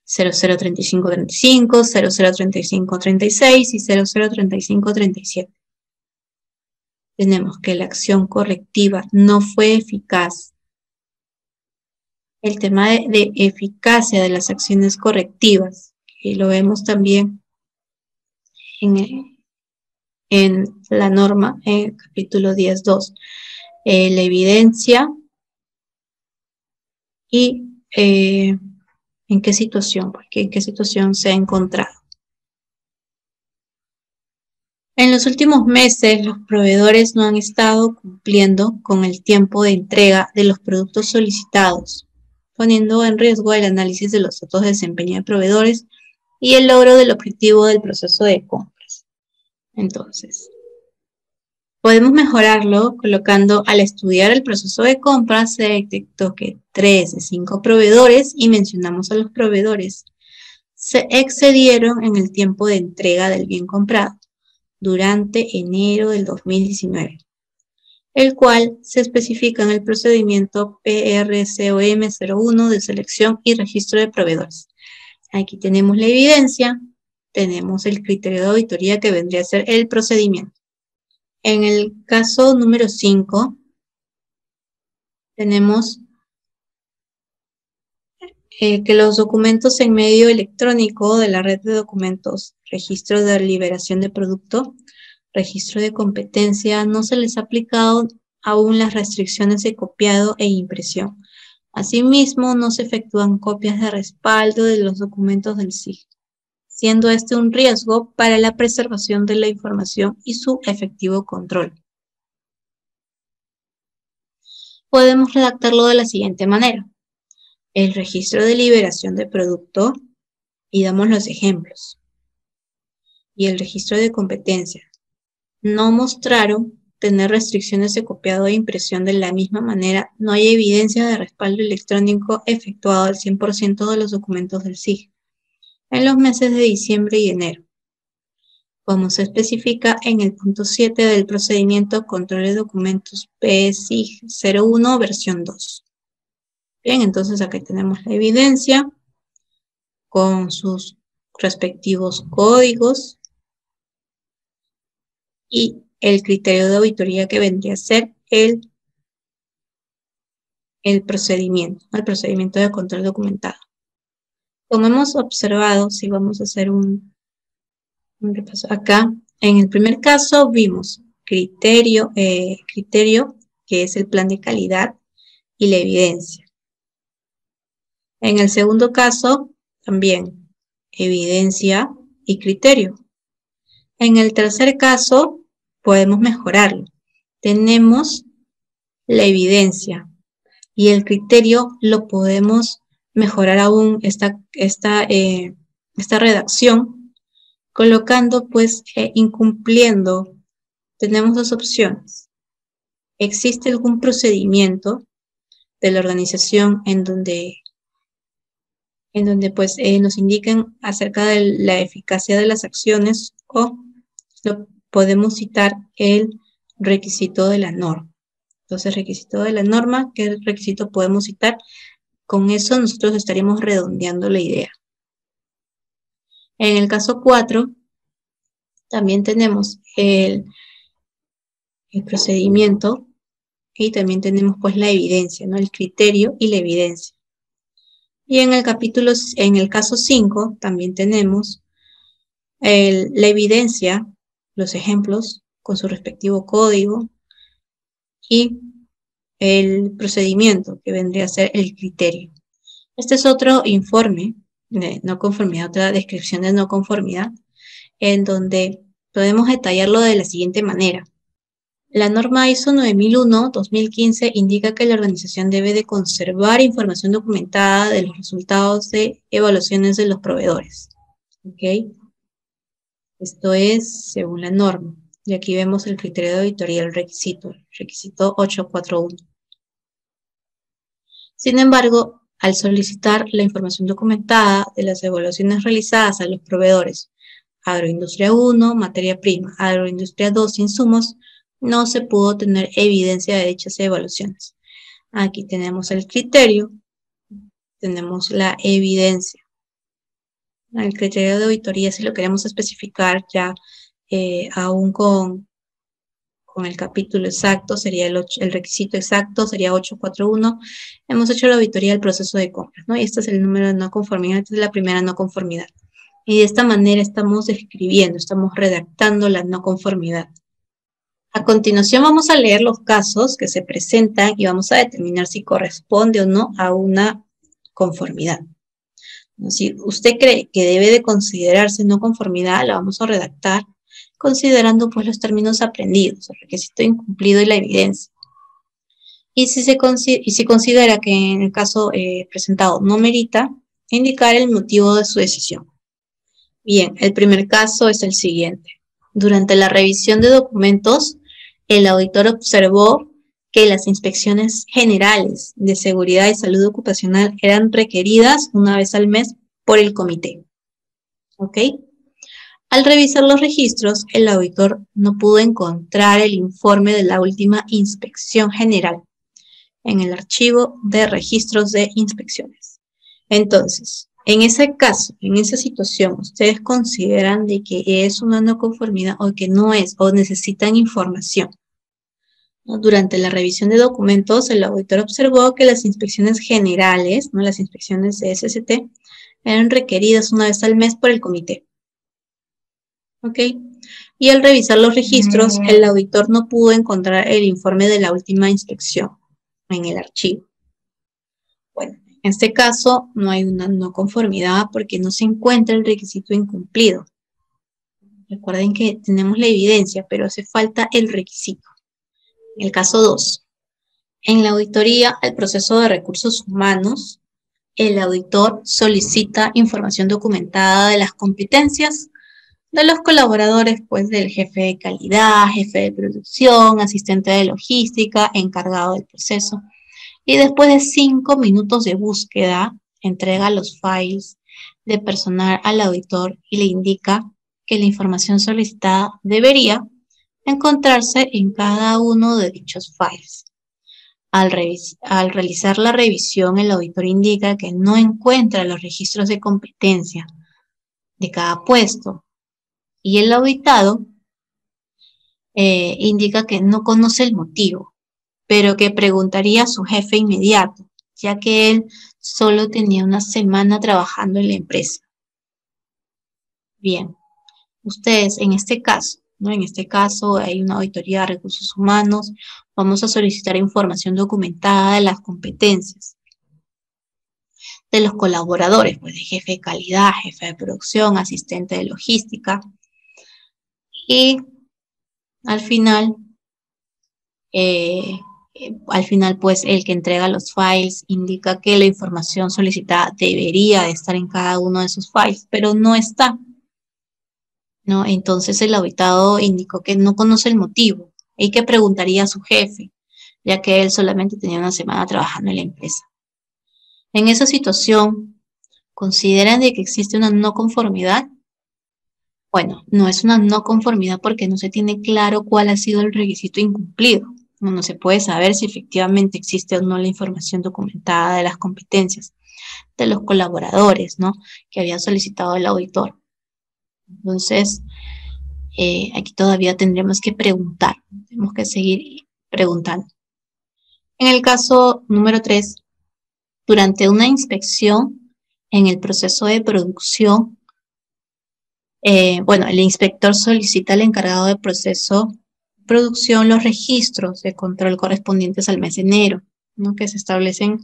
003535, 003536 y 003537. Tenemos que la acción correctiva no fue eficaz. El tema de eficacia de las acciones correctivas, que lo vemos también en la norma, en el capítulo 10.2. La evidencia y en qué situación, porque en qué situación se ha encontrado. En los últimos meses, los proveedores no han estado cumpliendo con el tiempo de entrega de los productos solicitados, poniendo en riesgo el análisis de los datos de desempeño de proveedores y el logro del objetivo del proceso de compras. Entonces, podemos mejorarlo colocando, al estudiar el proceso de compras, se detectó que 3 de 5 proveedores, y mencionamos a los proveedores, se excedieron en el tiempo de entrega del bien comprado durante enero del 2019, el cual se especifica en el procedimiento PRCOM01 de selección y registro de proveedores. Aquí tenemos la evidencia, tenemos el criterio de auditoría que vendría a ser el procedimiento. En el caso número 5, tenemos que los documentos en medio electrónico de la red de documentos, registro de liberación de producto, registro de competencia, no se les ha aplicado aún las restricciones de copiado e impresión. Asimismo, no se efectúan copias de respaldo de los documentos del SIG, siendo este un riesgo para la preservación de la información y su efectivo control. Podemos redactarlo de la siguiente manera. El registro de liberación de producto, y damos los ejemplos, y el registro de competencia no mostraron tener restricciones de copiado e impresión. De la misma manera, no hay evidencia de respaldo electrónico efectuado al 100% de los documentos del SIG en los meses de diciembre y enero, como se especifica en el punto 7 del procedimiento control de documentos PSIG 01 versión 2. Bien, entonces aquí tenemos la evidencia con sus respectivos códigos y el criterio de auditoría que vendría a ser el procedimiento de control documentado. Como hemos observado, si vamos a hacer un repaso acá, en el primer caso vimos criterio, que es el plan de calidad, y la evidencia. En el segundo caso, también evidencia y criterio. En el tercer caso, podemos mejorarlo. Tenemos la evidencia y el criterio lo podemos mejorar aún esta redacción, colocando, pues, incumpliendo. Tenemos dos opciones. ¿Existe algún procedimiento de la organización en donde pues nos indiquen acerca de la eficacia de las acciones, o podemos citar el requisito de la norma? Entonces, requisito de la norma, ¿qué requisito podemos citar? Con eso nosotros estaríamos redondeando la idea. En el caso 4, también tenemos el procedimiento y también tenemos, pues, la evidencia, ¿no? El criterio y la evidencia. Y en el caso 5, también tenemos la evidencia, los ejemplos con su respectivo código, y el procedimiento, que vendría a ser el criterio. Este es otro informe de no conformidad, otra descripción de no conformidad, en donde podemos detallarlo de la siguiente manera. La norma ISO 9001-2015 indica que la organización debe de conservar información documentada de los resultados de evaluaciones de los proveedores. ¿Ok? Esto es según la norma. Y aquí vemos el criterio de auditoría, el requisito 841. Sin embargo, al solicitar la información documentada de las evaluaciones realizadas a los proveedores Agroindustria 1, materia prima, Agroindustria 2, insumos, no se pudo tener evidencia de dichas evaluaciones. Aquí tenemos el criterio, tenemos la evidencia. El criterio de auditoría, si lo queremos especificar ya aún con el capítulo exacto, sería el requisito exacto, sería 841. Hemos hecho la auditoría del proceso de compras, ¿no? Y este es el número de no conformidad, esta es la primera no conformidad. Y de esta manera estamos describiendo, estamos redactando la no conformidad. A continuación vamos a leer los casos que se presentan y vamos a determinar si corresponde o no a una conformidad. Si usted cree que debe de considerarse no conformidad, la vamos a redactar considerando pues los términos aprendidos, el requisito incumplido y la evidencia. Y si considera que en el caso presentado no merita, indicar el motivo de su decisión. Bien, el primer caso es el siguiente. Durante la revisión de documentos, el auditor observó que las inspecciones generales de seguridad y salud ocupacional eran requeridas una vez al mes por el comité. ¿Ok? Al revisar los registros, el auditor no pudo encontrar el informe de la última inspección general en el archivo de registros de inspecciones. Entonces, en ese caso, en esa situación, ¿ustedes consideran de que es una no conformidad o que no es, o necesitan información? ¿No? Durante la revisión de documentos, el auditor observó que las inspecciones generales, ¿no? Las inspecciones de SST, eran requeridas una vez al mes por el comité. ¿Ok? Y al revisar los registros, el auditor no pudo encontrar el informe de la última inspección en el archivo. Bueno, en este caso no hay una no conformidad porque no se encuentra el requisito incumplido. Recuerden que tenemos la evidencia, pero hace falta el requisito. El caso 2. En la auditoría al proceso de recursos humanos, el auditor solicita información documentada de las competencias de los colaboradores, pues del jefe de calidad, jefe de producción, asistente de logística, encargado del proceso. Y después de 5 minutos de búsqueda, entrega los files de personal al auditor y le indica que la información solicitada debería encontrarse en cada uno de dichos files. Al realizar la revisión, el auditor indica que no encuentra los registros de competencia de cada puesto y el auditado indica que no conoce el motivo, pero que preguntaría a su jefe inmediato, ya que él solo tenía una semana trabajando en la empresa. Bien, ustedes en este caso, ¿no? En este caso hay una auditoría de recursos humanos, vamos a solicitar información documentada de las competencias de los colaboradores, pues de jefe de calidad, jefe de producción, asistente de logística. Y al final, pues el que entrega los files indica que la información solicitada debería de estar en cada uno de esos files, pero no está, ¿no? Entonces el auditado indicó que no conoce el motivo y que preguntaría a su jefe, ya que él solamente tenía una semana trabajando en la empresa. En esa situación, ¿consideran de que existe una no conformidad? Bueno, no es una no conformidad porque no se tiene claro cuál ha sido el requisito incumplido. No se puede saber si efectivamente existe o no la información documentada de las competencias de los colaboradores, ¿no? Que había solicitado el auditor. Entonces, aquí todavía tendremos que preguntar, tenemos que seguir preguntando. En el caso número 3, durante una inspección en el proceso de producción, el inspector solicita al encargado de proceso producción los registros de control correspondientes al mes de enero, ¿no? Que se establecen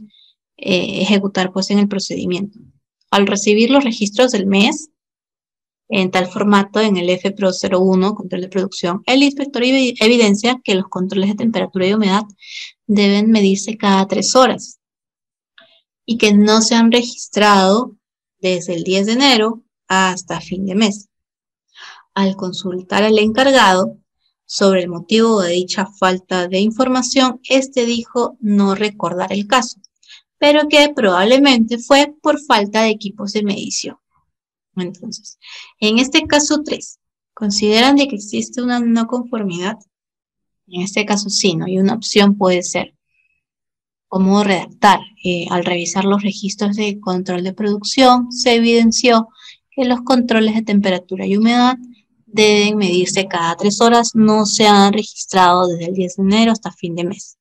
ejecutar pues en el procedimiento. Al recibir los registros del mes, En tal formato, en el FPRO01, control de producción, el inspector evidencia que los controles de temperatura y humedad deben medirse cada 3 horas y que no se han registrado desde el 10 de enero hasta fin de mes. Al consultar al encargado sobre el motivo de dicha falta de información, este dijo no recordar el caso, pero que probablemente fue por falta de equipos de medición. Entonces, en este caso 3, ¿consideran de que existe una no conformidad? En este caso sí, ¿no? Y una opción puede ser cómo redactar. Al revisar los registros de control de producción, se evidenció que los controles de temperatura y humedad deben medirse cada 3 horas, no se han registrado desde el 10 de enero hasta fin de mes.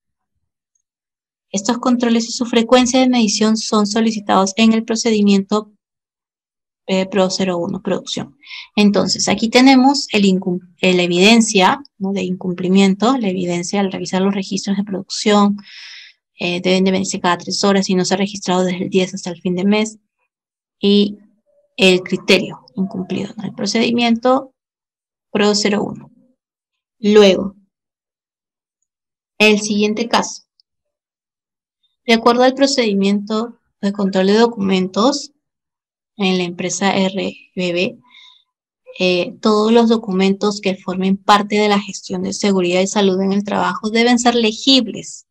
Estos controles y su frecuencia de medición son solicitados en el procedimiento PRO01, producción. Entonces, aquí tenemos la evidencia, ¿no?, de incumplimiento, la evidencia al revisar los registros de producción, deben de medirse cada 3 horas y no se ha registrado desde el 10 hasta el fin de mes, y el criterio incumplido, ¿no?, el procedimiento PRO01. Luego, el siguiente caso. De acuerdo al procedimiento de control de documentos en la empresa RBB, todos los documentos que formen parte de la gestión de seguridad y salud en el trabajo deben ser legibles,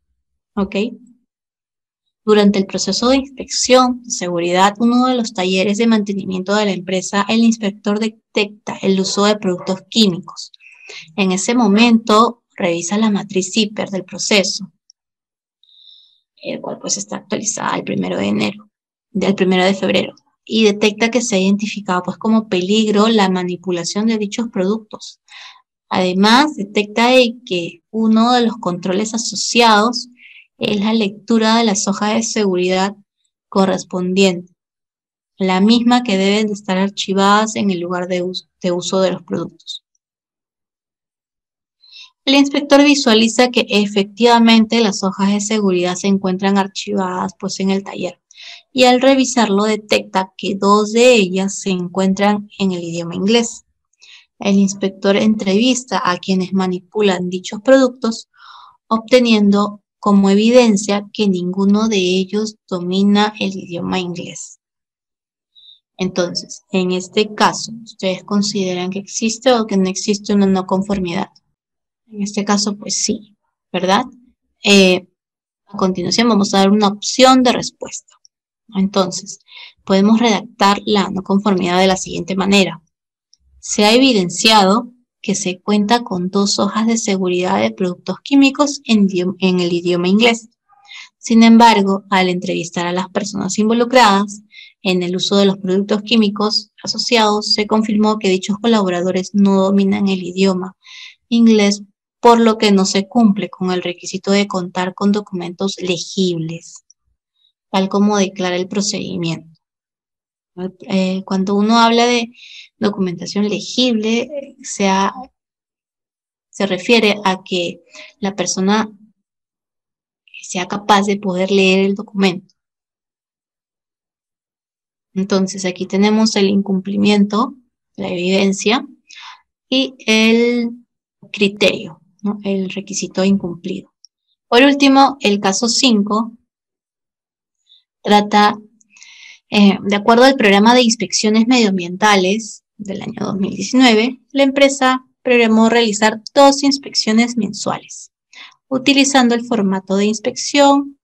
¿ok? Durante el proceso de inspección de seguridad, uno de los talleres de mantenimiento de la empresa, el inspector detecta el uso de productos químicos. En ese momento, revisa la matriz CIPER del proceso, el cual pues está actualizada el 1 de enero, del 1 de febrero, y detecta que se ha identificado pues como peligro la manipulación de dichos productos. Además, detecta que uno de los controles asociados es la lectura de las hojas de seguridad correspondiente, la misma que deben de estar archivadas en el lugar de uso de los productos. El inspector visualiza que efectivamente las hojas de seguridad se encuentran archivadas pues en el taller, y al revisarlo detecta que 2 de ellas se encuentran en el idioma inglés. El inspector entrevista a quienes manipulan dichos productos, obteniendo como evidencia que ninguno de ellos domina el idioma inglés. Entonces, en este caso, ¿ustedes consideran que existe o que no existe una no conformidad? En este caso, pues sí, ¿verdad? A continuación vamos a dar una opción de respuesta. Entonces, podemos redactar la no conformidad de la siguiente manera. Se ha evidenciado que se cuenta con 2 hojas de seguridad de productos químicos en el idioma inglés. Sin embargo, al entrevistar a las personas involucradas en el uso de los productos químicos asociados, se confirmó que dichos colaboradores no dominan el idioma inglés, por lo que no se cumple con el requisito de contar con documentos legibles, tal como declara el procedimiento. Cuando uno habla de documentación legible, se refiere a que la persona sea capaz de poder leer el documento. Entonces, aquí tenemos el incumplimiento, la evidencia y el criterio, ¿no?, el requisito incumplido. Por último, el caso 5 trata, de acuerdo al programa de inspecciones medioambientales del año 2019, la empresa programó realizar 2 inspecciones mensuales, utilizando el formato de inspección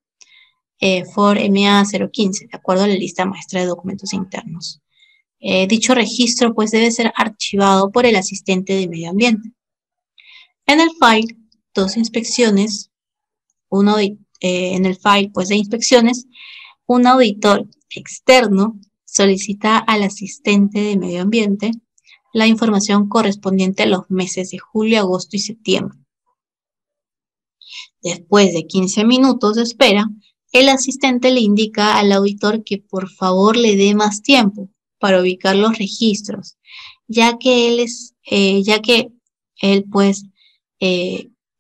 FOR MA 015, de acuerdo a la lista maestra de documentos internos. Dicho registro pues debe ser archivado por el asistente de medio ambiente. En el file, 2 inspecciones, en el file pues de inspecciones, un auditor externo solicita al asistente de medio ambiente la información correspondiente a los meses de julio, agosto y septiembre. Después de 15 minutos de espera, el asistente le indica al auditor que por favor le dé más tiempo para ubicar los registros, ya que él pues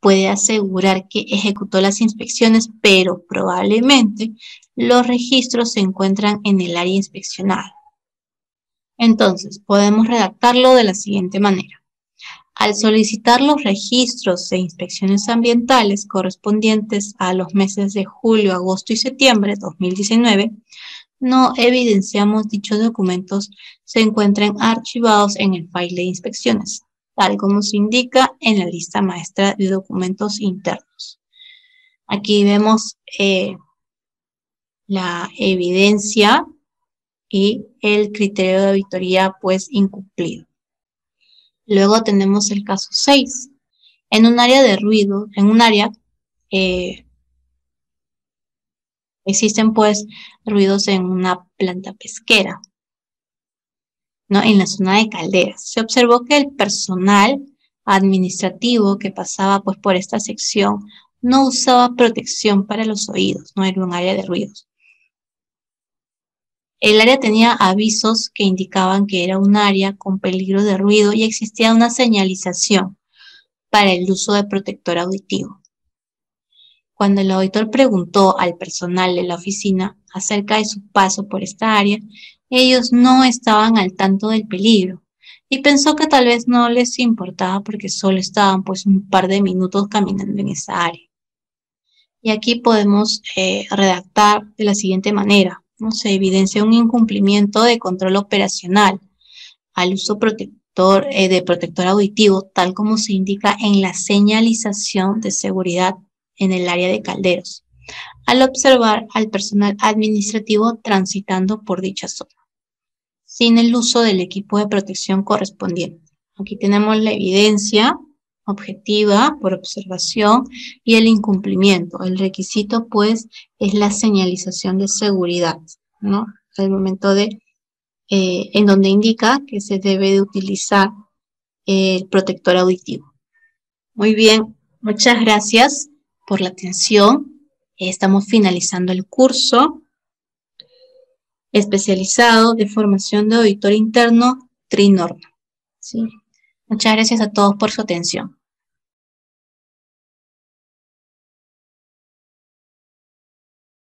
puede asegurar que ejecutó las inspecciones, pero probablemente los registros se encuentran en el área inspeccionada. Entonces, podemos redactarlo de la siguiente manera. Al solicitar los registros e inspecciones ambientales correspondientes a los meses de julio, agosto y septiembre de 2019, no evidenciamos dichos documentos se encuentren archivados en el file de inspecciones, tal como se indica en la lista maestra de documentos internos. Aquí vemos la evidencia y el criterio de auditoría pues incumplido. Luego tenemos el caso 6. En un área de ruido, existen pues ruidos en una planta pesquera, ¿no? En la zona de Calderas. Se observó que el personal administrativo que pasaba pues por esta sección no usaba protección para los oídos, no era un área de ruidos. El área tenía avisos que indicaban que era un área con peligro de ruido y existía una señalización para el uso de protector auditivo. Cuando el auditor preguntó al personal de la oficina acerca de su paso por esta área, ellos no estaban al tanto del peligro y pensó que tal vez no les importaba porque solo estaban pues un par de minutos caminando en esa área. Y aquí podemos redactar de la siguiente manera, ¿no? Se evidencia un incumplimiento de control operacional al uso de protector auditivo, tal como se indica en la señalización de seguridad en el área de Calderos, al observar al personal administrativo transitando por dicha zona, sin el uso del equipo de protección correspondiente. Aquí tenemos la evidencia objetiva por observación y el incumplimiento. El requisito, pues, es la señalización de seguridad, ¿no? Al momento de, en donde indica que se debe de utilizar el protector auditivo. Muy bien, muchas gracias por la atención. Estamos finalizando el curso especializado de formación de auditor interno Trinorma. ¿Sí? Muchas gracias a todos por su atención.